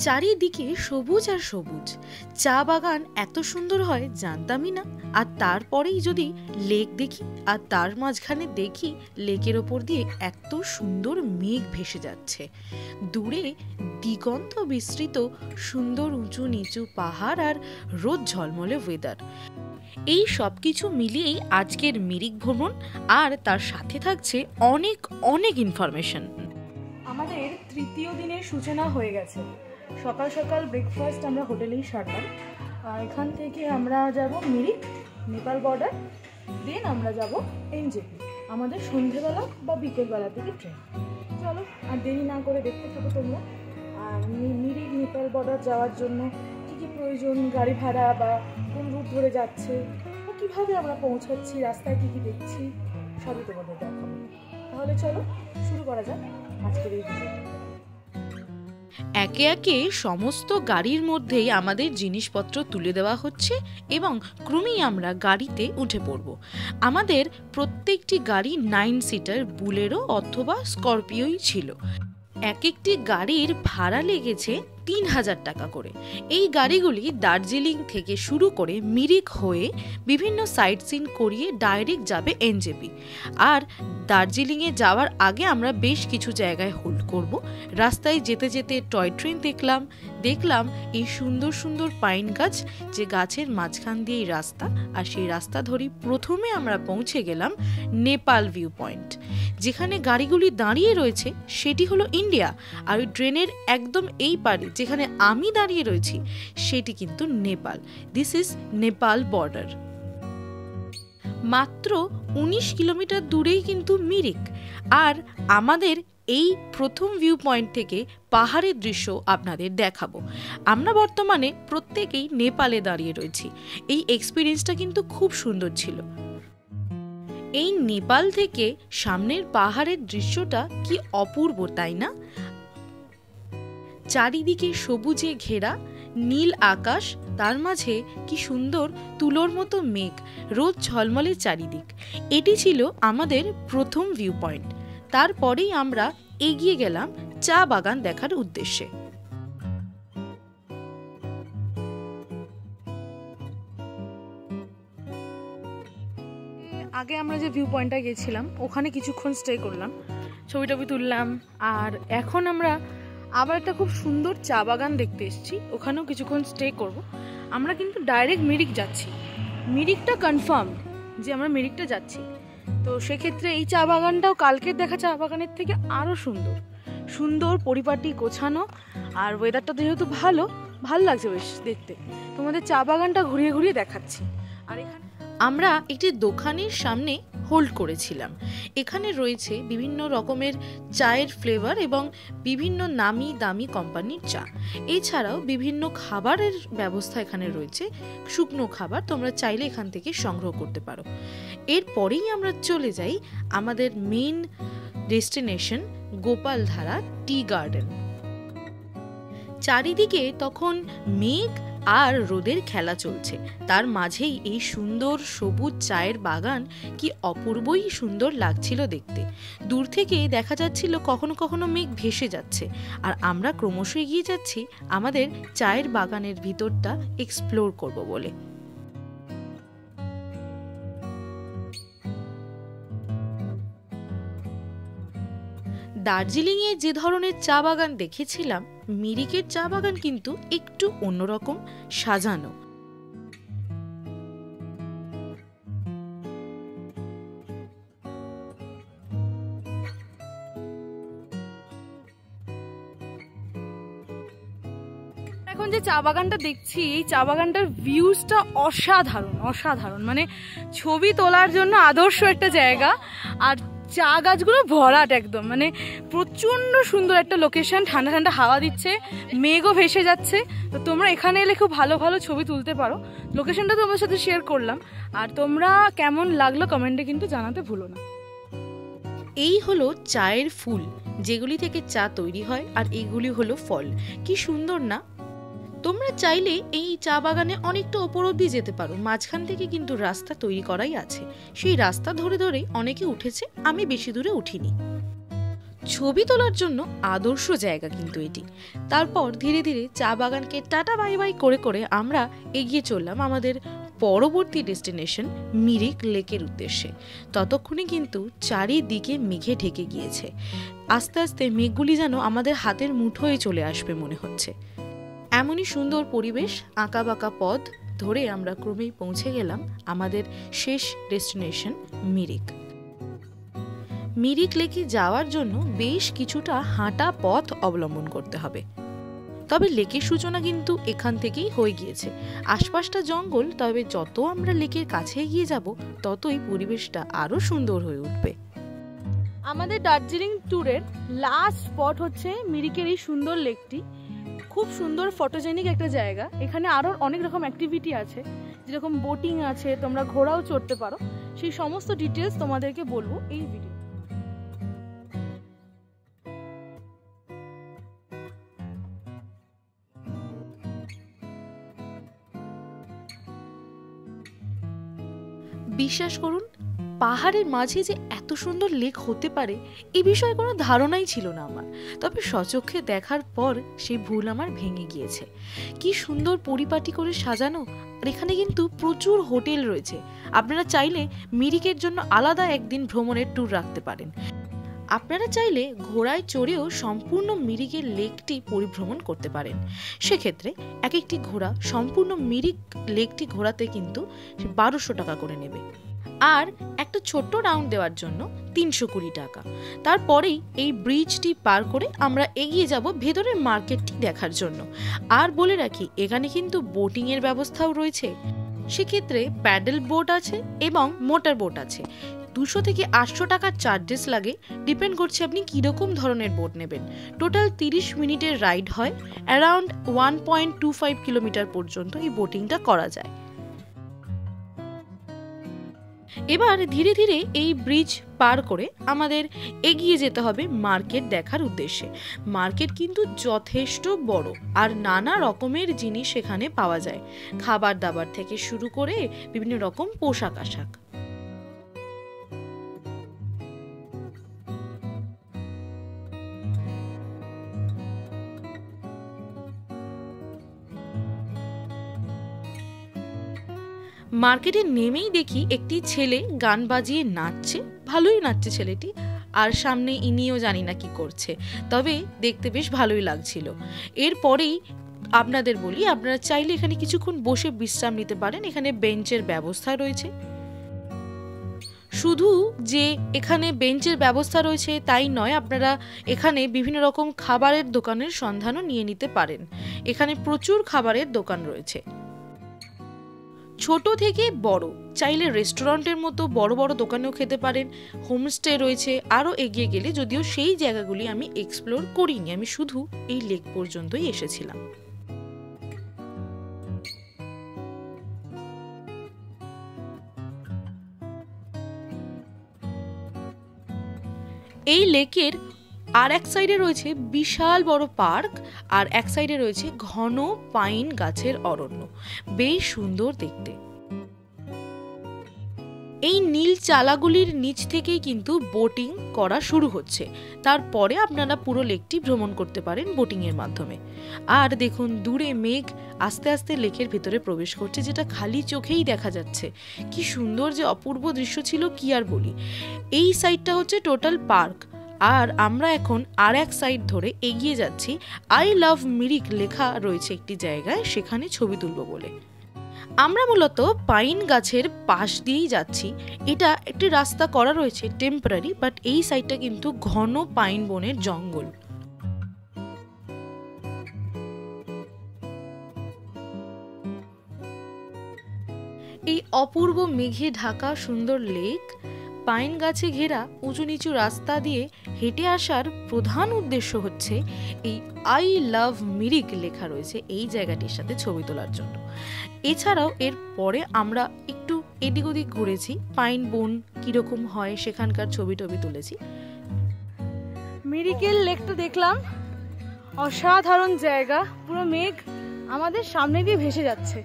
চারিদিকে সবুজ আর সবুজ। চা বাগান এত সুন্দর হয় জানতামই না। আর তারপরেই যদি লেক দেখি, আর তার মাঝখানে দেখি লেকের ওপর দিয়ে এত সুন্দর মেঘ ভেসে যাচ্ছে। দূরে দিগন্ত বিস্তৃত সুন্দর উঁচু নিচু পাহাড় আর রোদ ঝলমলে ওয়েদার। এই সব কিছু মিলিয়েই আজকের মিরিক ভ্রমণ, আর তার সাথে থাকছে অনেক অনেক ইনফরমেশন। আমাদের তৃতীয় দিনের সূচনা হয়ে গেছে। সকাল সকাল ব্রেকফাস্ট আমরা হোটেলেই সারলাম। এখান থেকে আমরা যাব মিরিক, নেপাল বর্ডার, দেন আমরা যাব এনজেপি। আমাদের সন্ধেবেলা বা বিকেলবেলা থেকে ট্রেন। চলো আর দেরি না করে দেখতে থাকো তোমরা। আর মিরিক নেপাল বর্ডার যাওয়ার জন্য কী কী প্রয়োজন, গাড়ি ভাড়া বা কোন রুট ধরে যাচ্ছে বা কীভাবে আমরা পৌঁছাচ্ছি, রাস্তায় কী কী দেখছি, সবই তোমাদের দেখাবো। তাহলে চলো শুরু করা যাক আজকের এই ভিডিও। একে একে সমস্ত গাড়ির মধ্যেই আমাদের জিনিসপত্র তুলে দেওয়া হচ্ছে এবং ক্রমেই আমরা গাড়িতে উঠে পড়ব। আমাদের প্রত্যেকটি গাড়ি 9 সিটার বুলেরো অথবা স্করপিওই ছিল। এক একটি গাড়ির ভাড়া লেগেছে 3000 টাকা করে। এই গাড়িগুলি দার্জিলিং থেকে শুরু করে মিরিক হয়ে বিভিন্ন সাইট সিন করিয়ে ডাইরেক্ট যাবে এনজেপি। আর দার্জিলিংয়ে যাওয়ার আগে আমরা বেশ কিছু জায়গায় হোল্ড করব। রাস্তায় যেতে যেতে টয় ট্রেন দেখলাম এই সুন্দর সুন্দর পাইন গাছ, যে গাছের মাঝখান দিয়েই রাস্তা, আর সেই রাস্তা ধরেই প্রথমে আমরা পৌঁছে গেলাম নেপাল ভিউ পয়েন্ট। যেখানে গাড়িগুলি দাঁড়িয়ে রয়েছে সেটি হলো ইন্ডিয়া, আর ওই ট্রেনের একদম এই পারে যেখানে আমি দাঁড়িয়ে রয়েছি সেটি কিন্তু Nepal. This is Nepal border. মাত্র 19 কিলোমিটার দূরেই কিন্তু মিরিক। আর আমাদের এই প্রথম ভিউ পয়েন্ট থেকে পাহাড়ের দৃশ্য আপনাদের দেখাবো। আমরা বর্তমানে প্রত্যেকেই নেপালে দাঁড়িয়ে রয়েছি। এই এক্সপিরিয়েন্সটা কিন্তু খুব সুন্দর ছিল। এই নেপাল থেকে সামনের পাহাড়ের দৃশ্যটা কি অপূর্ব, তাই না? চারিদিকে সবুজে ঘেরা নীল আকাশ, তার মাঝে কি সুন্দর তুলোর মতো মেঘ, রোদ ঝলমলে চারিদিক। এটি ছিল আমাদের প্রথম ভিউ পয়েন্ট। তারপরেই আমরা এগিয়ে গেলাম চা বাগান দেখার উদ্দেশ্যে। আগে আমরা যে ভিউ পয়েন্টটা গেছিলাম ওখানে কিছুক্ষণ স্টে করলাম, ছবি টবি তুললাম। আর এখন আমরা আবার একটা খুব সুন্দর চা বাগান দেখতে এসেছি, ওখানেও কিছুক্ষণ স্টে করব। আমরা কিন্তু ডাইরেক্ট মিরিক যাচ্ছি। মিরিকটা কনফার্ম যে আমরা মিরিকটা যাচ্ছি। তো সেক্ষেত্রে এই চা বাগানটাও কালকের দেখা চা বাগানের থেকে আরও সুন্দর সুন্দর, পরিপাটি, গোছানো। আর ওয়েদারটা যেহেতু ভালো লাগছে বেশ দেখতে। তোমাদের চা বাগানটা ঘুরিয়ে ঘুরিয়ে দেখাচ্ছি। আর এখানে আমরা একটি দোকানের সামনে হোল্ড করেছিলাম। এখানে রয়েছে বিভিন্ন রকমের চায়ের ফ্লেভার এবং বিভিন্ন নামি দামি কোম্পানির চা। এছাড়াও বিভিন্ন খাবারের ব্যবস্থা এখানে রয়েছে, শুকনো খাবার তোমরা চাইলে এখান থেকে সংগ্রহ করতে পারো। এরপরেই আমরা চলে যাই আমাদের main destination Gopaldhara tea garden. চারিদিকে তখন মেঘ আর রোদের খেলা চলছে, তার মাঝেই এই সুন্দর সবুজ চায়ের বাগান কি অপূর্বই সুন্দর লাগছিল দেখতে। দূর থেকে দেখা যাচ্ছিল কখনো কখনো মেঘ ভেসে যাচ্ছে। আর আমরা ক্রমশ এগিয়ে যাচ্ছি আমাদের চায়ের বাগানের ভিতরটা এক্সপ্লোর করব বলে। দার্জিলিংয়ে যে ধরনের চা বাগান দেখেছিলাম, মিরিকের চা বাগান কিন্তু একটু অন্যরকম সাজানো। এখন যে চা বাগানটা দেখছি, এই চা বাগানটার ভিউজটা অসাধারণ। মানে ছবি তোলার জন্য আদর্শ একটা জায়গা। আর চা গাছগুলো ভরাট একদম, মানে প্রচন্ড সুন্দর একটা লোকেশন। ঠান্ডা ঠান্ডা হাওয়া দিচ্ছে, মেঘও ভেসে যাচ্ছে। তো তোমরা এখানে এলে খুব ভালো ভালো ছবি তুলতে পারো। লোকেশনটা তোমার সাথে শেয়ার করলাম। আর তোমরা কেমন লাগলো কমেন্টে কিন্তু জানাতে ভুলো না। এই হলো চায়ের ফুল, যেগুলি থেকে চা তৈরি হয়, আর এইগুলি হলো ফল। কি সুন্দর না? তোমরা চাইলে এই চা বাগানে অনেকটা ওপর অব্দি যেতে পারো। মাঝখান থেকে কিন্তু রাস্তা তৈরি করাই আছে, সেই রাস্তা ধরে ধরেই অনেকে উঠেছে। আমি বেশি দূরে উঠিনি। ছবি তোলার জন্য আদর্শ জায়গা কিন্তু এটি। তারপর ধীরে ধীরে চা বাগানকে টাটা বাই বাই করে করে আমরা এগিয়ে চললাম আমাদের পরবর্তী ডেস্টিনেশন মিরিক লেকের উদ্দেশ্যে। ততক্ষণে কিন্তু চারিদিকে মেঘে ঢেকে গিয়েছে। আস্তে আস্তে মেঘগুলি যেন আমাদের হাতের মুঠোয় চলে আসবে মনে হচ্ছে। এমনই সুন্দর পরিবেশ, আঁকা বাঁকা পথ ধরে আমরা ক্রমেই পৌঁছে গেলাম আমাদের শেষ ডেস্টিনেশন মিরিক। মিরিক লেকে যাওয়ার জন্য বেশ কিছুটা হাঁটা পথ অবলম্বন করতে হবে, তবে লেকের সূচনা কিন্তু এখান থেকেই হয়ে গিয়েছে। আশপাশটা জঙ্গল, তবে যত আমরা লেকের কাছে এগিয়ে যাব ততই পরিবেশটা আরো সুন্দর হয়ে উঠবে। আমাদের দার্জিলিং ট্যুরের লাস্ট স্পট হচ্ছে মিরিকের এই সুন্দর লেকটি। খুব সুন্দর ফটোজেনিক একটা জায়গা। এখানে আরও অনেক রকম অ্যাক্টিভিটি আছে, যেরকম বোটিং আছে, তোমরা ঘোড়াও চড়তে পারো। সেই সমস্ত ডিটেলস তোমাদেরকে বলবো এই ভিডিও। বিশ্বাস করুন, পাহাড়ের মাঝে যে এত সুন্দর লেক হতে পারে এই বিষয়ে কোনো ধারণাই ছিল না আমার। তবে স্বচক্ষে দেখার পর সেই ভুল আমার ভেঙে গিয়েছে। কি সুন্দর পরিপাটি করে সাজানো, আর এখানে কিন্তু প্রচুর হোটেল রয়েছে। আপনারা চাইলে মিরিকের জন্য আলাদা একদিন ভ্রমণের ট্যুর রাখতে পারেন। আপনারা চাইলে ঘোড়ায় চড়েও সম্পূর্ণ মিরিকের লেকটি পরিভ্রমণ করতে পারেন। সেক্ষেত্রে এক একটি ঘোড়া সম্পূর্ণ মিরিক লেকটি ঘোরাতে কিন্তু 1200 টাকা করে নেবে, আর একটা ছোট্ট রাউন্ড দেওয়ার জন্য 320 টাকা। তারপরেই এই ব্রিজটি পার করে আমরা এগিয়ে যাব ভেতরের মার্কেটটি দেখার জন্য। আর বলে রাখি, এখানে কিন্তু বোটিং এর ব্যবস্থাও রয়েছে। সেক্ষেত্রে প্যাডেল বোট আছে এবং মোটর বোট আছে। 200 থেকে 800 টাকার চার্জেস লাগে, ডিপেন্ড করছে আপনি কীরকম ধরনের বোট নেবেন। টোটাল 30 মিনিটের রাইড হয়। অ্যারাউন্ড 1.25 কিলোমিটার পর্যন্ত এই বোটিংটা করা যায়। এবার ধীরে ধীরে এই ব্রিজ পার করে আমাদের এগিয়ে যেতে হবে মার্কেট দেখার উদ্দেশ্যে। মার্কেট কিন্তু যথেষ্ট বড়, আর নানা রকমের জিনিস এখানে পাওয়া যায়, খাবার দাবার থেকে শুরু করে বিভিন্ন রকম পোশাক আশাক। মার্কেটে নেমেই দেখি একটি ছেলে গান বাজিয়ে নাচছে, ভালোই নাচছে ছেলেটি, আর সামনে ইনিও জানি না কি করছে, তবে দেখতে বেশ ভালোই লাগছিল। এরপরেই আপনাদের বলি, আপনারা চাইলে এখানে কিছুক্ষণ বসে বিশ্রাম নিতে পারেন। এখানে বেঞ্চের ব্যবস্থা রয়েছে। শুধু যে এখানে বেঞ্চের ব্যবস্থা রয়েছে তাই নয়, আপনারা এখানে বিভিন্ন রকম খাবারের দোকানের সন্ধানও নিয়ে নিতে পারেন। এখানে প্রচুর খাবারের দোকান রয়েছে, ছোট থেকে বড়। চাইলে রেস্টুরেন্টের মতো বড় বড় দোকানেও খেতে পারেন। হোমস্টে রয়েছে আরও এগিয়ে গেলে, যদিও সেই জায়গাগুলি আমি এক্সপ্লোর করিনি, আমি শুধু এই লেক পর্যন্তই এসেছিলাম। এই লেকের আর এক সাইডে রয়েছে বিশাল বড় পার্ক, আর এক সাইডে রয়েছে ঘন পাইন গাছের অরণ্য, বেশ সুন্দর দেখতে। এই নীল চালাগুলির নিচ থেকেই কিন্তু বোটিং করা শুরু হচ্ছে। তারপরে আপনারা পুরো লেকটি ভ্রমণ করতে পারেন বোটিং এর মাধ্যমে। আর দেখুন, দূরে মেঘ আস্তে আস্তে লেকের ভেতরে প্রবেশ করছে, যেটা খালি চোখেই দেখা যাচ্ছে। কি সুন্দর যে অপূর্ব দৃশ্য ছিল, কি আর বলি। এই সাইডটা হচ্ছে টোটাল পার্ক, আর আমরা এখন আর এক সাইড ধরে এগিয়ে যাচ্ছি। আই লাভ মিরিক লেখা রয়েছে একটি জায়গায়, সেখানে ছবি তুলব বলে। আমরা মূলত পাইন গাছের পাশ দিয়েই যাচ্ছি। এটা একটি রাস্তা করা রয়েছে টেম্পোরারি, বাট এই সাইডটা কিন্তু ঘন পাইন বনের জঙ্গল। এই অপূর্ব মেঘে ঢাকা সুন্দর লেক, পাইন গাছে ঘেরা উঁচু নিচু রাস্তা দিয়ে হেঁটে আসার প্রধান উদ্দেশ্য হচ্ছে এই আই লাভ মিরিক লেখা রয়েছে এই জায়গাটির সাথে ছবি তোলার জন্য। এছাড়াও এর পরে আমরা একটু এদিক ওদিক ঘুরেছি, পাইন বন কিরকম হয় সেখানকার ছবি টবি তুলেছি। মিরিকের লেকটা দেখলাম, অসাধারণ জায়গা। পুরো মেঘ আমাদের সামনে দিয়ে ভেসে যাচ্ছে।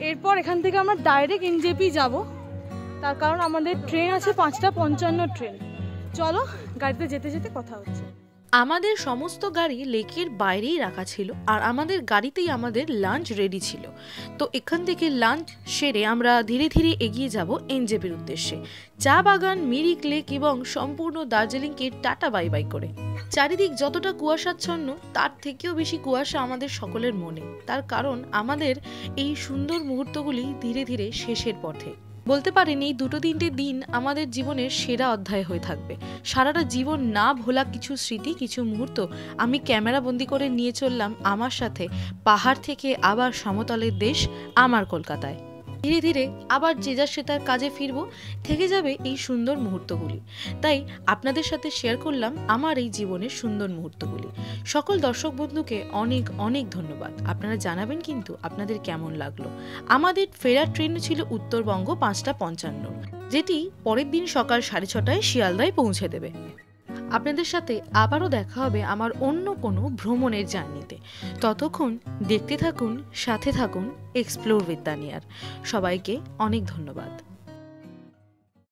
এরপর এখান থেকে আমরা ডাইরেক্ট এনজেপি যাব, তার কারণ আমাদের ট্রেন আছে 5:55 ট্রেন। চলো গাড়িতে যেতে যেতে কথা হচ্ছে। আমাদের সমস্ত গাড়ি লেকের বাইরেই রাখা ছিল, আর আমাদের গাড়িতেই আমাদের লাঞ্চ রেডি ছিল। তো এখান থেকে লাঞ্চ সেরে আমরা ধীরে ধীরে এগিয়ে যাব এনজেপির উদ্দেশ্যে, চা বাগান, মিরিক লেক এবং সম্পূর্ণ দার্জিলিংকে টাটা বাই বাই করে। চারিদিক যতটা কুয়াশাচ্ছন্ন, তার থেকেও বেশি কুয়াশা আমাদের সকলের মনে। তার কারণ আমাদের এই সুন্দর মুহূর্তগুলি ধীরে ধীরে শেষের পথে। বলতে পারেন এই 2-3টে দিন আমাদের জীবনের সেরা অধ্যায় হয়ে থাকবে। সারাটা জীবন না ভোলা কিছু স্মৃতি, কিছু মুহূর্ত আমি ক্যামেরা বন্দি করে নিয়ে চললাম আমার সাথে পাহাড় থেকে আবার সমতলের দেশ আমার কলকাতায়। ধীরে ধীরে আবার যে যার সে তার কাজে ফিরবো, থেকে যাবে এই সুন্দর মুহূর্তগুলি। তাই আপনাদের সাথে শেয়ার করলাম আমার এই জীবনের সুন্দর মুহূর্তগুলি। সকল দর্শক বন্ধুকে অনেক অনেক ধন্যবাদ। আপনারা জানাবেন কিন্তু আপনাদের কেমন লাগলো। আমাদের ফেরার ট্রেন ছিল উত্তরবঙ্গ 5:55, যেটি পরের দিন সকাল 6:30টায় শিয়ালদায় পৌঁছে দেবে। আপনাদের সাথে আবারও দেখা হবে আমার অন্য কোনো ভ্রমণের জার্নিতে। ততক্ষণ দেখতে থাকুন, সাথে থাকুন এক্সপ্লোর উইথ তানিয়ার। সবাইকে অনেক ধন্যবাদ।